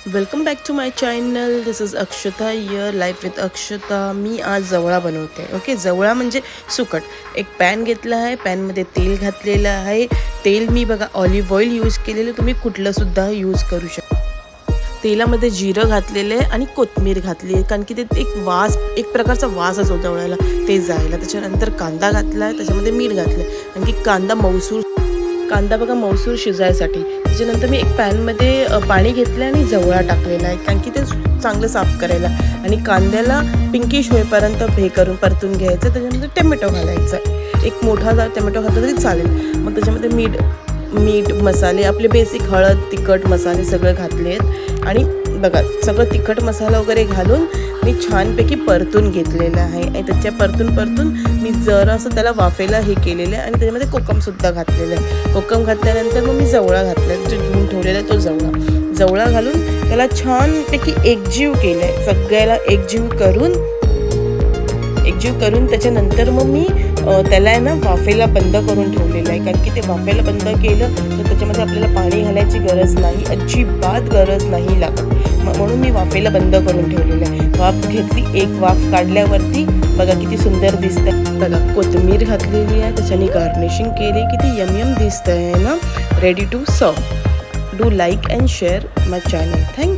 Welcome back to my channel. This is Akshata here, life with Akshata. मी आज जवळा बनवते. ओके, जवळा म्हणजे सुकट. एक पॅन घेतला आहे, पॅनमध्ये तेल घातलेलं आहे. तेल मी बघा ऑलिव्ह ऑइल यूज केलेलं, तुम्ही कुठलंसुद्धा यूज करू शकता. तेलामध्ये जिरं घातलेलं आहे आणि कोथिंबीर घातली आहे, कारण की ते एक प्रकारचा वास असतो जवळाला, ते जायला. त्याच्यानंतर कांदा घातला आहे, त्याच्यामध्ये मीठ घातलं आहे, कारण की कांदा बघा मौसूर शिजायसाठी. त्याच्यानंतर मी एक पॅनमध्ये पाणी घेतलं आणि जवळा टाकलेला आहे, कारण की ते चांगलं साफ करायला. आणि कांद्याला पिंकिश होईपर्यंत परतून घ्यायचं. त्याच्यानंतर टमॅटो घालायचा, एक मोठा टमॅटो घातला तरी चालेल. मग त्याच्यामध्ये मीठ मसाले आपले बेसिक, हळद, तिखट मसाले सगळे घातले आहेत. आणि बघा सगळं तिखट मसाला वगैरे घालून मी छानपैकी परतून घेतलेलं आहे. आणि त्याच्या परतून मी जरासं त्याला वाफेला हे केलेलं आहे. आणि त्याच्यामध्ये कोकमसुद्धा घातलेलं आहे. कोकम घातल्यानंतर मग मी जवळा घातला, जो घेऊन ठेवलेला आहे तो जवळा घालून त्याला छानपैकी एकजीव केलं आहे. सगळ्याला एकजीव करून त्याच्यानंतर मग मी त्याला आहे ना वाफेला बंद करून ठेवलेलं आहे, कारण की ते वाफेला बंद केलं तर त्याच्यामध्ये आपल्याला पाणी घालायची गरज नाही, अजिबात गरज नाही लागत. म्हणून मी वाफेला बंद करून ठेवलेलं आहे. वाफ घेतली, एक वाफ काढल्यावरती बघा किती सुंदर दिसतं. बघा कोथिंबीर घातलेली आहे, त्याच्याने गार्निशिंग केली, किती यम दिसतं आहे ना. Ready to serve. Do like and share my channel. Thank you.